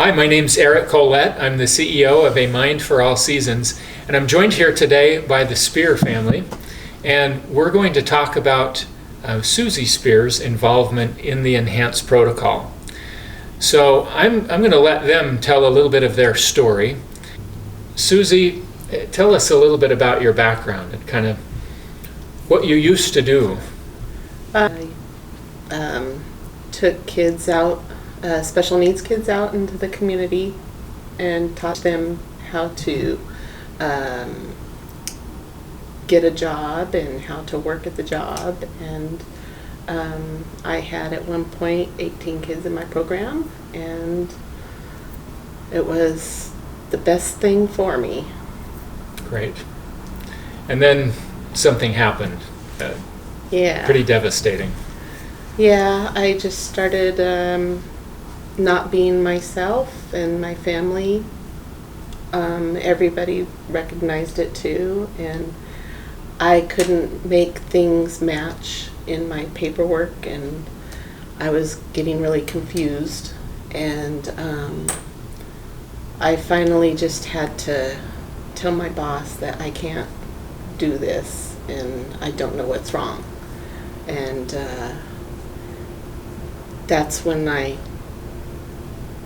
Hi, my name's Eric Colette. I'm the CEO of A Mind for All Seasons, and I'm joined here today by the Spear family, and we're going to talk about Suzy Spear's involvement in the Enhanced Protocol. So I'm going to let them tell a little bit of their story. Suzy, tell us a little bit about your background and kind of what you used to do. I took kids out, special needs kids out into the community and taught them how to get a job and how to work at the job. And I had at one point 18 kids in my program, and it was the best thing for me. Great. And then something happened. Yeah. Pretty devastating. Yeah, I just started not being myself, and my family, everybody recognized it too, and I couldn't make things match in my paperwork, and I was getting really confused, and I finally just had to tell my boss that I can't do this and I don't know what's wrong. And that's when I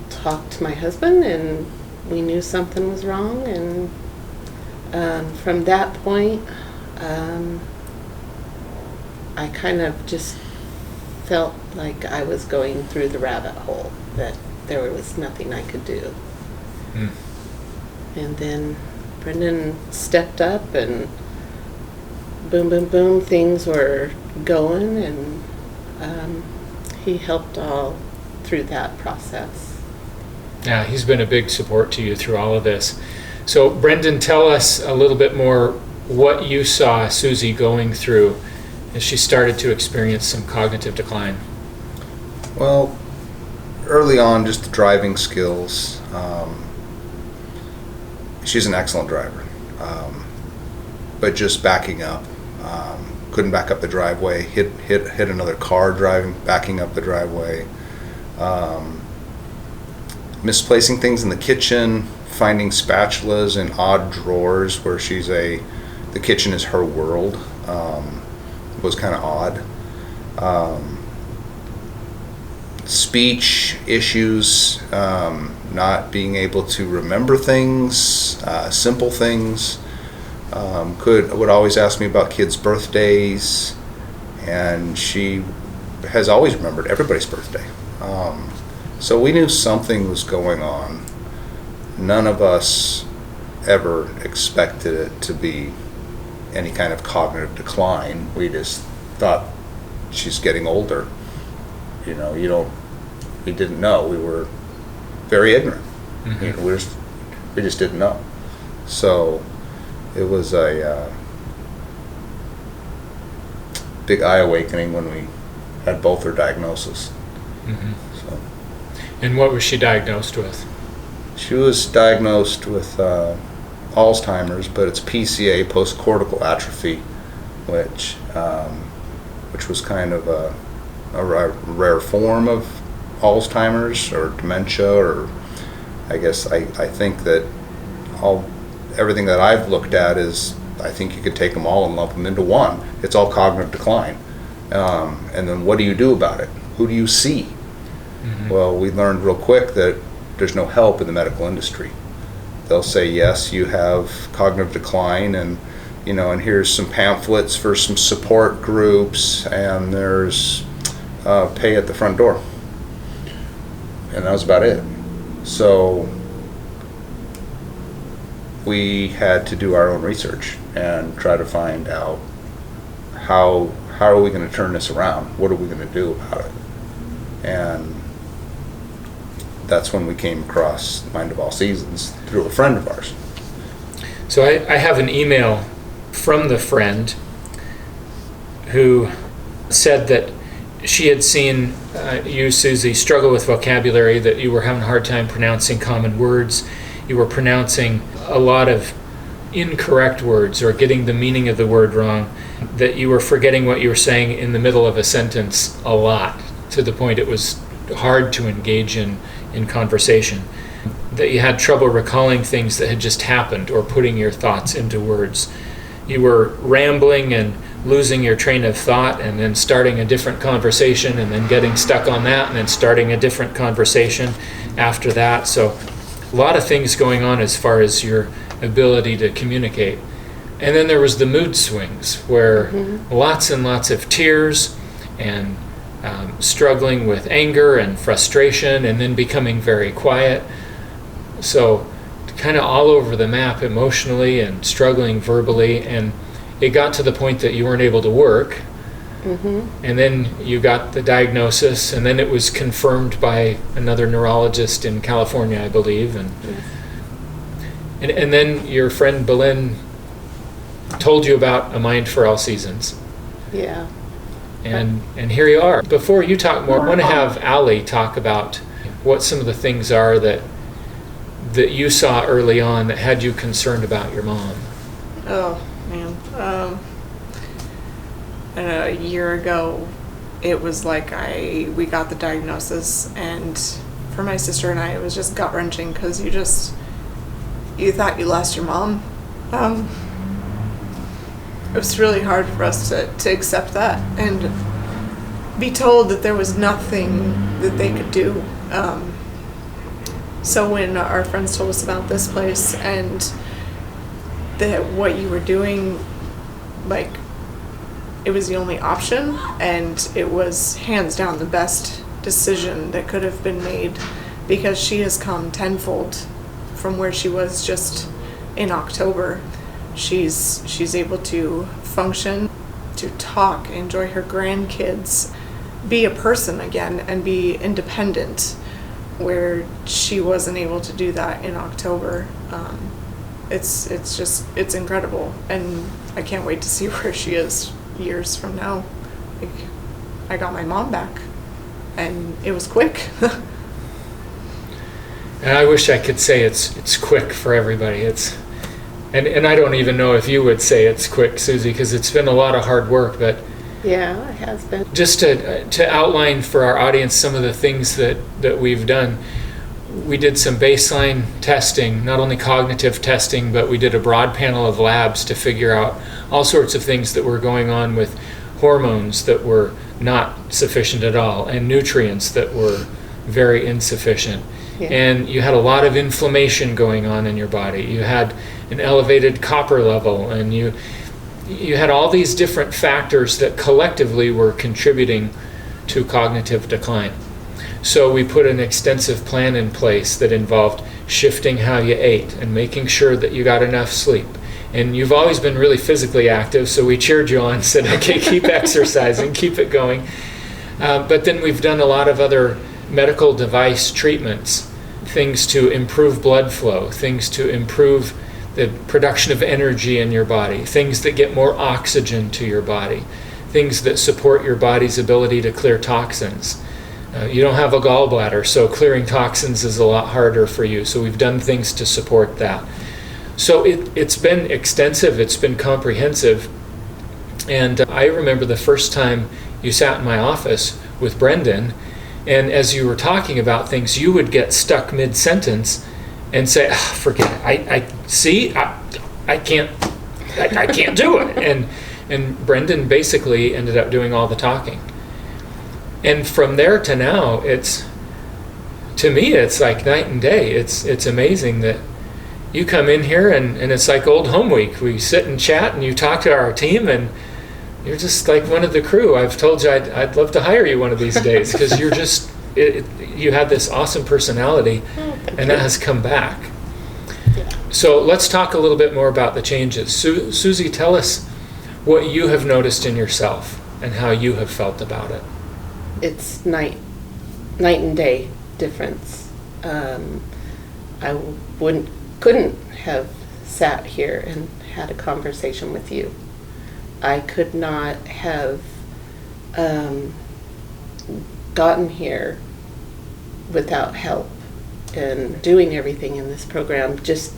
talked to my husband, and we knew something was wrong. And from that point, I kind of just felt like I was going through the rabbit hole, that there was nothing I could do. And then Brendan stepped up, and boom, boom, boom, things were going, and he helped all through that process. Yeah, he's been a big support to you through all of this. So Brendan, tell us a little bit more what you saw Suzy going through as she started to experience some cognitive decline. Well, early on, just the driving skills. She's an excellent driver, but just backing up, couldn't back up the driveway, hit another car backing up the driveway, misplacing things in the kitchen, finding spatulas in odd drawers where the kitchen is her world, was kind of odd. Speech issues, not being able to remember things, simple things. Would always ask me about kids' birthdays, and she has always remembered everybody's birthday. So we knew something was going on. None of us ever expected it to be any kind of cognitive decline. We just thought she's getting older. We didn't know. We were very ignorant. Mm-hmm. We just didn't know. So it was a big eye awakening when we had both her diagnoses. Mm-hmm. So, and what was she diagnosed with? she was diagnosed with Alzheimer's, but it's PCA, post-cortical atrophy, which was kind of a rare form of Alzheimer's or dementia, or I guess I think that everything that I've looked at is, I think you could take them all and lump them into one. It's all cognitive decline. And then what do you do about it? Who do you see? Mm-hmm. Well, we learned real quick that there's no help in the medical industry. They'll say, yes, you have cognitive decline, and and here's some pamphlets for some support groups, and there's pay at the front door. And that was about it. So we had to do our own research and try to find out how are we going to turn this around? What are we going to do about it? And that's when we came across Mind of All Seasons through a friend of ours. So I have an email from the friend who said that she had seen you, Suzy, struggle with vocabulary, that you were having a hard time pronouncing common words. You were pronouncing a lot of incorrect words or getting the meaning of the word wrong, that you were forgetting what you were saying in the middle of a sentence a lot, to the point it was hard to engage in conversation. that you had trouble recalling things that had just happened or putting your thoughts into words. You were rambling and losing your train of thought and then starting a different conversation and then getting stuck on that and then starting a different conversation after that. So a lot of things going on as far as your ability to communicate. And then there was the mood swings where lots and lots of tears and struggling with anger and frustration and then becoming very quiet. So kind of all over the map emotionally and struggling verbally, and it got to the point that you weren't able to work. And then you got the diagnosis, and then it was confirmed by another neurologist in California, I believe. And then your friend Belinda told you about A Mind for All Seasons. Yeah. And here you are. Before you talk more, I want to have Allie talk about what some of the things are that you saw early on that had you concerned about your mom. Oh, man. A year ago, it was like we got the diagnosis, and for my sister and I, it was just gut-wrenching because you thought you lost your mom. It was really hard for us to accept that and be told that there was nothing that they could do. So when our friends told us about this place and that what you were doing, like, it was the only option, and it was hands down the best decision that could have been made, because she has come tenfold from where she was just in October. She's able to function, to talk, enjoy her grandkids, be a person again, and be independent, where she wasn't able to do that in October. It's incredible, and I can't wait to see where she is years from now. Like, I got my mom back, and it was quick. And I wish I could say it's quick for everybody. And I don't even know if you would say it's quick, Suzy, because it's been a lot of hard work. But Yeah, it has been. just to outline for our audience some of the things that we've done, we did some baseline testing, not only cognitive testing, but we did a broad panel of labs to figure out all sorts of things that were going on with hormones that were not sufficient at all, and nutrients that were very insufficient. Yeah. And you had a lot of inflammation going on in your body. You had an elevated copper level, and you had all these different factors that collectively were contributing to cognitive decline. So we put an extensive plan in place that involved shifting how you ate and making sure that you got enough sleep. And you've always been really physically active, so we cheered you on, said, okay, keep exercising, keep it going. But then we've done a lot of other medical device treatments, things to improve blood flow, things to improve the production of energy in your body, things that get more oxygen to your body, things that support your body's ability to clear toxins. You don't have a gallbladder, so clearing toxins is a lot harder for you. So we've done things to support that. So it's been extensive, it's been comprehensive. And I remember the first time you sat in my office with Brendan, and as you were talking about things, you would get stuck mid-sentence and say, forget it, I can't do it. And Brendan basically ended up doing all the talking. And from there to now, to me, it's like night and day. It's amazing that you come in here and it's like old home week. We sit and chat and you talk to our team, and you're just like one of the crew. I've told you I'd love to hire you one of these days, because you're just, you have this awesome personality, and that has come back. Yeah. So let's talk a little bit more about the changes. Suzy, tell us what you have noticed in yourself and how you have felt about it. It's night and day difference. I couldn't have sat here and had a conversation with you. I could not have gotten here without help, and doing everything in this program just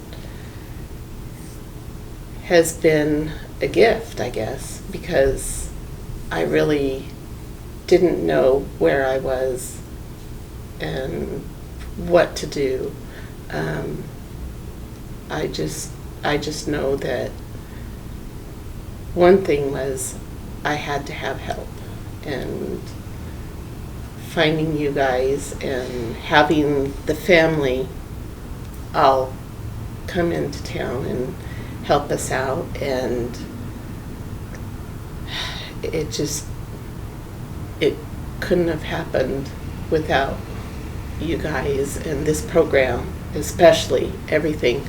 has been a gift, I guess, because I really didn't know where I was and what to do. Um, I just know that one thing was I had to have help, and finding you guys and having the family all come into town and help us out, and it couldn't have happened without you guys and this program, especially everything.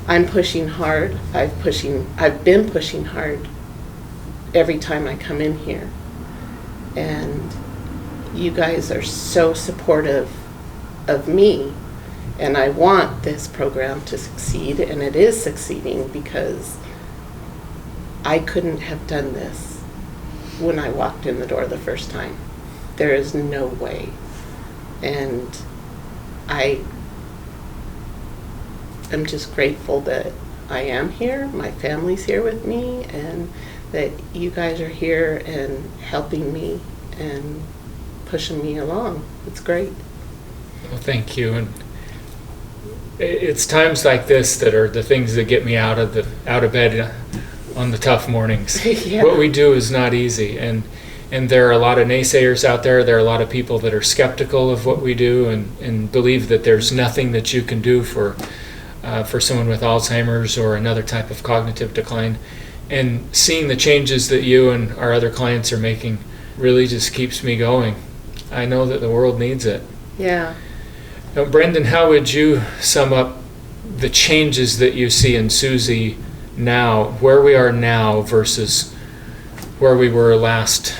I'm pushing hard. I've been pushing hard every time I come in here. And you guys are so supportive of me. And I want this program to succeed, and it is succeeding, because I couldn't have done this when I walked in the door the first time. There is no way. And I'm just grateful that I am here, my family's here with me, and that you guys are here and helping me and pushing me along. It's great. Well, thank you. And it's times like this that are the things that get me out of bed on the tough mornings. Yeah. What we do is not easy, and there are a lot of naysayers out there. There are a lot of people that are skeptical of what we do and believe that there's nothing that you can do for someone with Alzheimer's or another type of cognitive decline. And seeing the changes that you and our other clients are making really just keeps me going. I know that the world needs it. Yeah. Now, Brendan, how would you sum up the changes that you see in Suzy now, where we are now versus where we were last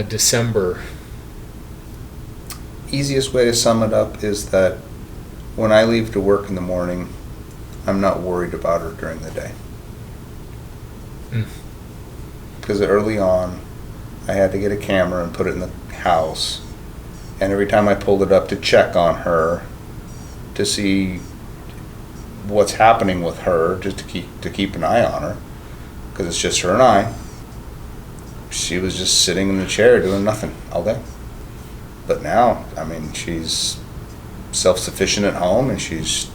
December? Easiest way to sum it up is that when I leave to work in the morning, I'm not worried about her during the day. Because early on, I had to get a camera and put it in the house, and every time I pulled it up to check on her, to see what's happening with her, just to keep an eye on her, because it's just her and I, she was just sitting in the chair doing nothing all day. But now, I mean, she's self-sufficient at home, and she's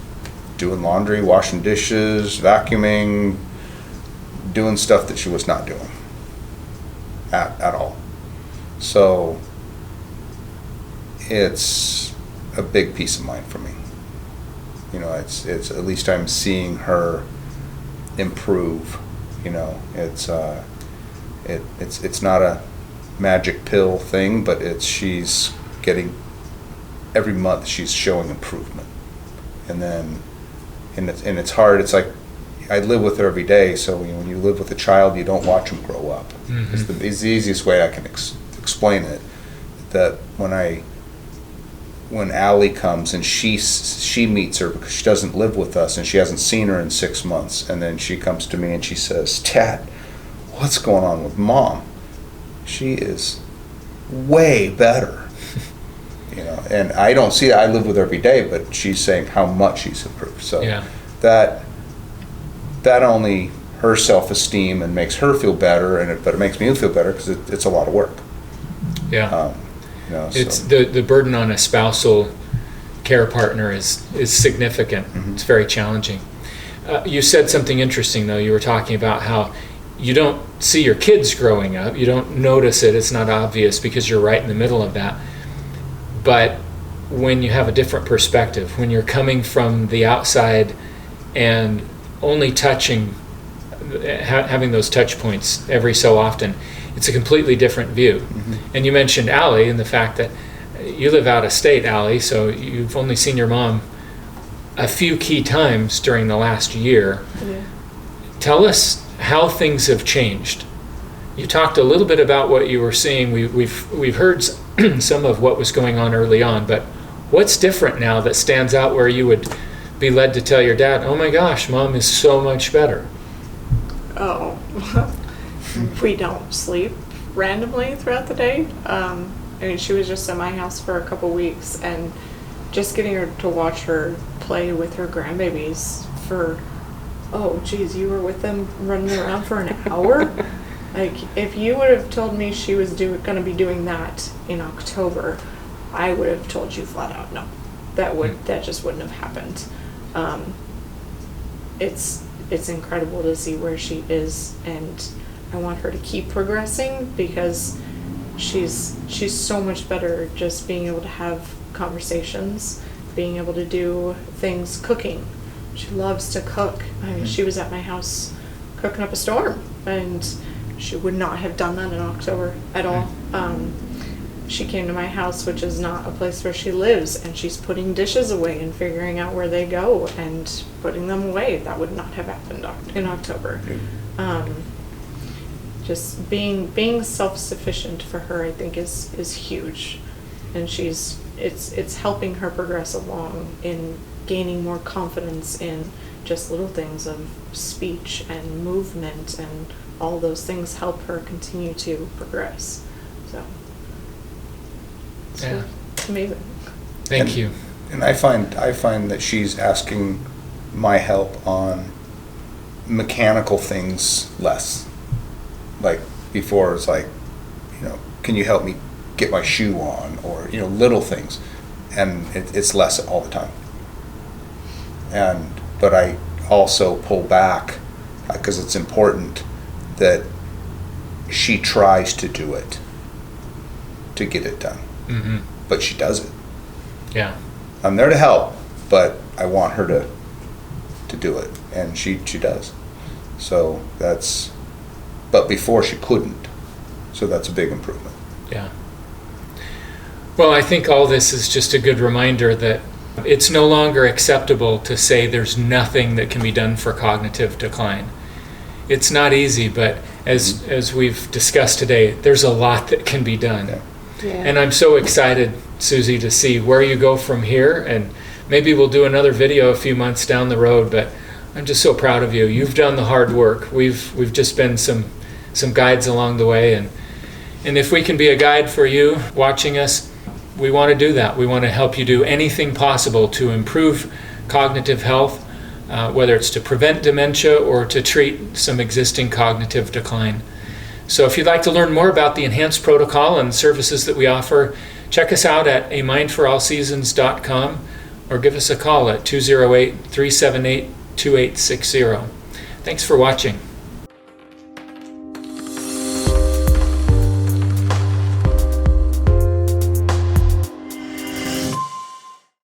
doing laundry, washing dishes, vacuuming, doing stuff that she was not doing at all. So it's a big peace of mind for me. You know, it's at least I'm seeing her improve. You know, it's not a magic pill thing, but she's getting, every month she's showing improvement. And then and it's hard. It's like I live with her every day, so when you live with a child, you don't watch them grow up. Mm-hmm. It's the easiest way I can explain it. That when Allie comes and she meets her, because she doesn't live with us and she hasn't seen her in 6 months, and then she comes to me and she says, "Dad, what's going on with Mom? She is way better." You know, and I don't see it. I live with her every day, but she's saying how much she's improved. So yeah. that only her self-esteem and makes her feel better, but it makes me feel better because it's a lot of work. Yeah. You know, It's so. the burden on a spousal care partner is significant. Mm-hmm. It's very challenging. You said something interesting, though. You were talking about how you don't see your kids growing up. You don't notice it. It's not obvious because you're right in the middle of that. But when you have a different perspective, when you're coming from the outside and only touching, having those touch points every so often, it's a completely different view. Mm-hmm. And you mentioned Allie and the fact that you live out of state, Allie, so you've only seen your mom a few key times during the last year. Yeah. Tell us how things have changed. You talked a little bit about what you were seeing. We've heard some of what was going on early on, but what's different now that stands out where you would be led to tell your dad, "Oh my gosh, Mom is so much better"? Oh, we don't sleep randomly throughout the day. I mean, she was just at my house for a couple weeks, and just getting her to watch her play with her grandbabies for, oh geez, you were with them running around for an hour? Like, if you would have told me she was going to be doing that in October, I would have told you flat out no. that just wouldn't have happened. It's incredible to see where she is, and I want her to keep progressing because she's so much better just being able to have conversations, being able to do things, cooking. She loves to cook. I mean, she was at my house cooking up a storm, and she would not have done that in October at all. She came to my house, which is not a place where she lives, and she's putting dishes away and figuring out where they go and putting them away. That would not have happened in October. Just being self-sufficient for her, I think, is huge, and it's helping her progress along in gaining more confidence in just little things of speech and movement, and all those things help her continue to progress. So Yeah. it's amazing. Thank you. And I find that she's asking my help on mechanical things less. Like before, it's like, can you help me get my shoe on, or little things, and it's less all the time. But I also pull back because it's important that she tries to do it to get it done. Mm-hmm. But she does it. Yeah. I'm there to help, but I want her to do it, and she does. So but before she couldn't, so that's a big improvement. Yeah. Well, I think all this is just a good reminder that it's no longer acceptable to say there's nothing that can be done for cognitive decline. It's not easy, but as we've discussed today, there's a lot that can be done. Yeah. Yeah. And I'm so excited, Suzy, to see where you go from here, and maybe we'll do another video a few months down the road, but I'm just so proud of you. You've done the hard work. We've just been some guides along the way, and if we can be a guide for you watching us, we want to do that. We want to help you do anything possible to improve cognitive health, whether it's to prevent dementia or to treat some existing cognitive decline. So if you'd like to learn more about the enhanced protocol and services that we offer, check us out at amindforallseasons.com or give us a call at 208-378-2860. Thanks for watching.